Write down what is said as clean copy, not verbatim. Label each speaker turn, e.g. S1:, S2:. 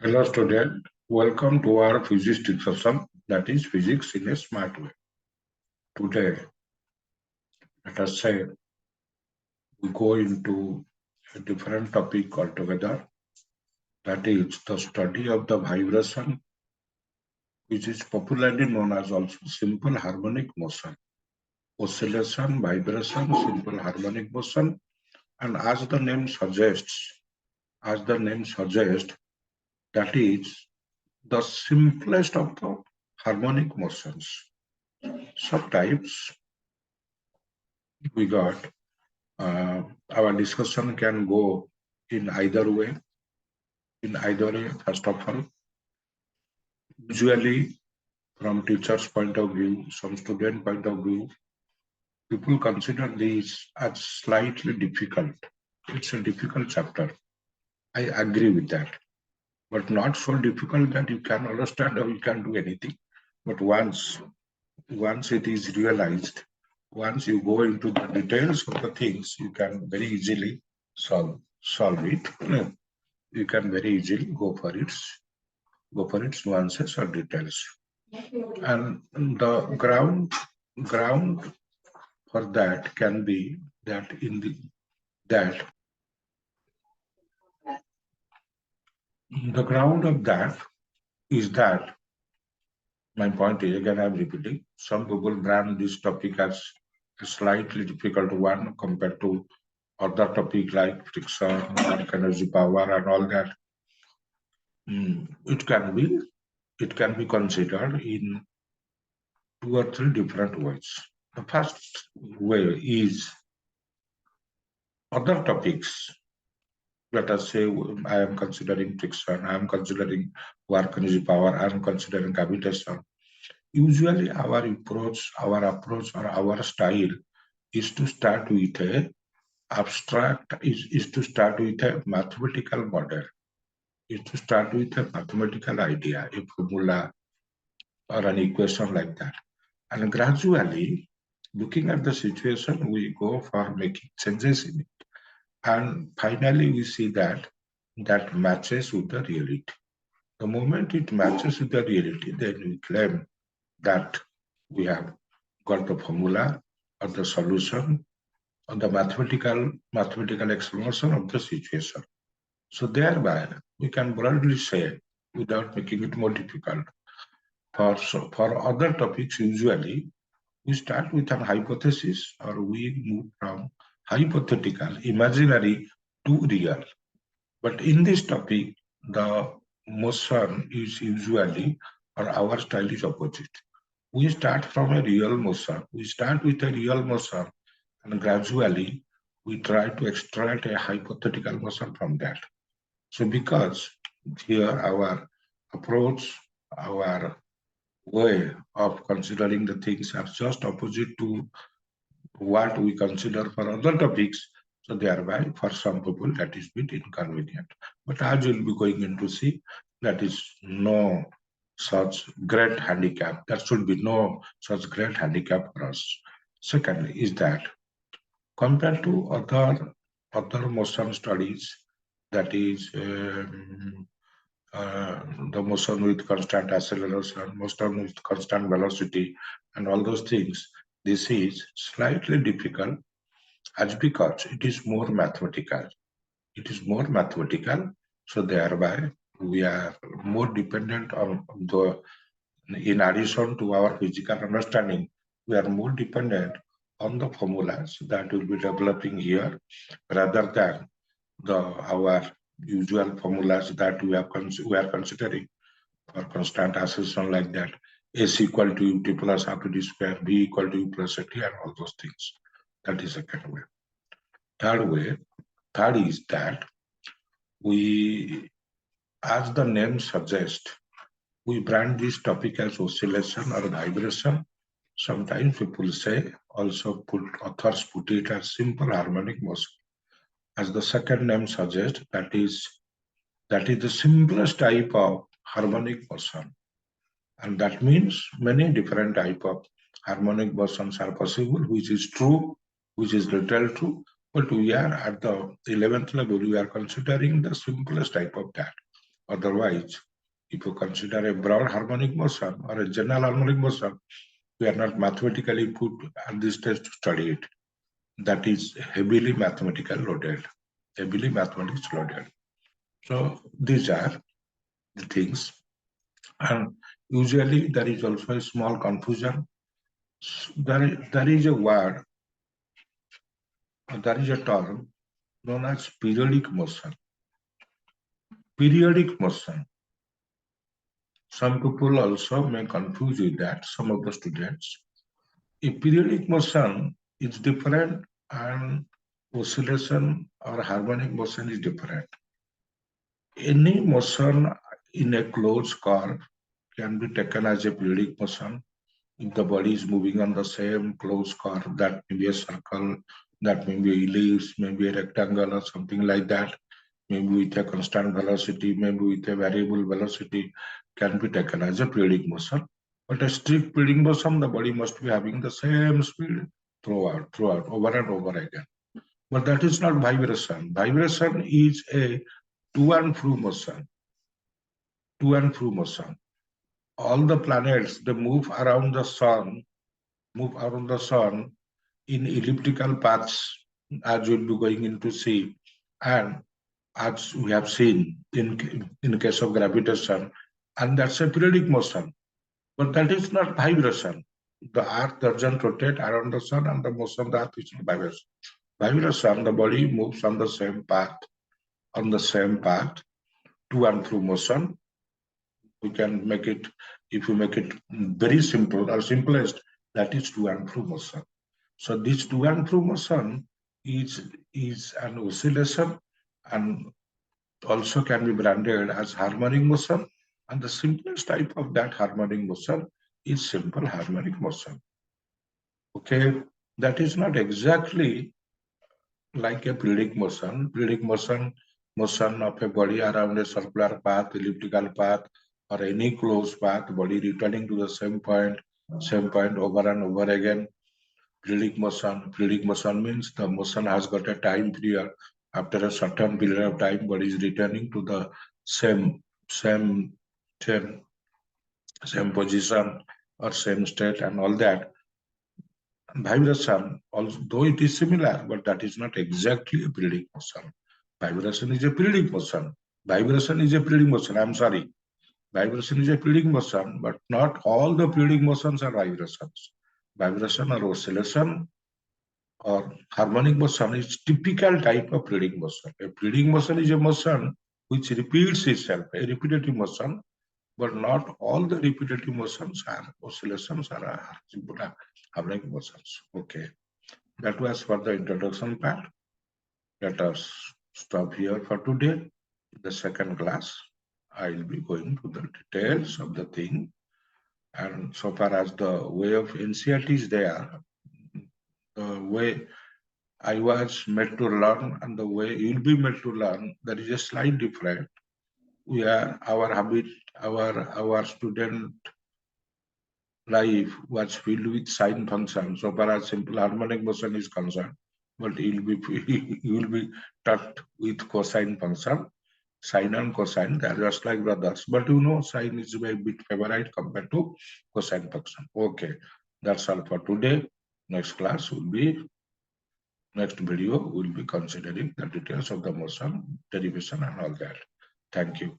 S1: Hello student, welcome to our physics discussion, that is physics in a smart way. Today, let us say we go into a different topic altogether, that is the study of the vibration, which is popularly known as also simple harmonic motion. Oscillation, vibration, simple harmonic motion, and as the name suggests, that is the simplest of the harmonic motions. Sometimes we got our discussion can go in either way. First of all, usually from teacher's point of view, some student point of view, people consider this as slightly difficult. It's a difficult chapter. I agree with that, but not so difficult that you can understand or you can do anything. But once it is realized, once you go into the details of the things, you can very easily solve it. You can very easily go for its nuances or details. And the ground for that can be that the ground of that is that my point is, again I'm repeating, some people brand this topic as a slightly difficult one compared to other topic like friction, work energy power and all that. It can be considered in 2 or 3 different ways. The first way is other topics. Let us say I am considering friction, I am considering work energy power, I am considering gravitation. Usually our approach or our style is to start with a abstract, is to start with a mathematical model, is to start with a mathematical idea, a formula or an equation like that. And gradually, looking at the situation, we go for making changes in it. And finally, we see that matches with the reality. The moment it matches with the reality, then we claim that we have got the formula or the solution or the mathematical explanation of the situation. So thereby, we can broadly say, without making it more difficult, for other topics, usually, we start with an hypothesis or we move from hypothetical, imaginary to real. But in this topic, the motion is usually, or our style is opposite. We start from a real motion. We start with a real motion and gradually we try to extract a hypothetical motion from that. So because here our approach, our way of considering the things are just opposite to what we consider for other topics, so thereby for some people that is bit inconvenient. But as you'll be going in to see, that is no such great handicap. There should be no such great handicap for us. Secondly, is that compared to other motion studies, that is the motion with constant acceleration, motion with constant velocity, and all those things, this is slightly difficult as because it is more mathematical. It is more mathematical, so thereby we are more dependent on in addition to our physical understanding, we are more dependent on the formulas that will be developing here rather than our usual formulas that we are considering for constant acceleration like that. S equal to ut plus half t square, b equal to u plus at and all those things. That is second way. Third is that we, as the name suggests, we brand this topic as oscillation or vibration. Sometimes people say, authors put it as simple harmonic motion. As the second name suggests, that is the simplest type of harmonic motion. And that means many different type of harmonic motions are possible, which is true, which is literal true. But we are at the 11th level, we are considering the simplest type of that. Otherwise, if you consider a broad harmonic motion or a general harmonic motion, we are not mathematically put at this stage to study it. That is heavily mathematical loaded, heavily mathematics loaded. So these are the things. And usually there is also a small confusion. There is a word, there is a term known as periodic motion. Periodic motion. Some people also may confuse with that, some of the students. A periodic motion is different and oscillation or harmonic motion is different. Any motion in a closed curve can be taken as a periodic motion. If the body is moving on the same closed curve, that may be a circle, that may be ellipse, maybe a rectangle or something like that, maybe with a constant velocity, maybe with a variable velocity, can be taken as a periodic motion. But a strict periodic motion, the body must be having the same speed throughout, over and over again. But that is not vibration. Vibration is a to and fro motion. To and fro motion. All the planets, they move around the sun in elliptical paths, as you'll be going into see. And as we have seen in case of gravitation, and that's a periodic motion. But that is not vibration. The earth doesn't rotate around the sun, and the motion of the earth is not vibration. Vibration, the body moves on the same path, to and fro motion. We can make it, if you make it very simple or simplest, that is to and fro motion. So this to and fro motion is an oscillation and also can be branded as harmonic motion. And the simplest type of that harmonic motion is simple harmonic motion. Okay, that is not exactly like a periodic motion. Periodic motion of a body around a circular path, elliptical path, or any closed path, body returning to the same point over and over again. Periodic motion means the motion has got a time period. After a certain period of time, body is returning to the same same same same position or same state and all that. Vibration, although it is similar, but that is not exactly a periodic motion. Vibration is a periodic motion. Vibration is a periodic motion. I'm sorry. Vibration is a periodic motion, but not all the periodic motions are vibrations. Vibration or oscillation or harmonic motion is typical type of periodic motion. A periodic motion is a motion which repeats itself, a repetitive motion, but not all the repetitive motions are oscillations or are harmonic motions. Okay, that was for the introduction part. Let us stop here for today. In the second class, I will be going to the details of the thing. And so far as the way of NCERT is there, the way I was made to learn and the way you'll be made to learn, there is a slight difference. We are our habit, our student life was filled with sine function, so far as simple harmonic motion is concerned. But you will be taught with cosine function, sine and cosine. They are just like brothers. But you know, sine is a bit favorite compared to cosine function. Okay, that's all for today. Next class will be next video. Will be considering the details of the motion, derivation, and all that. Thank you.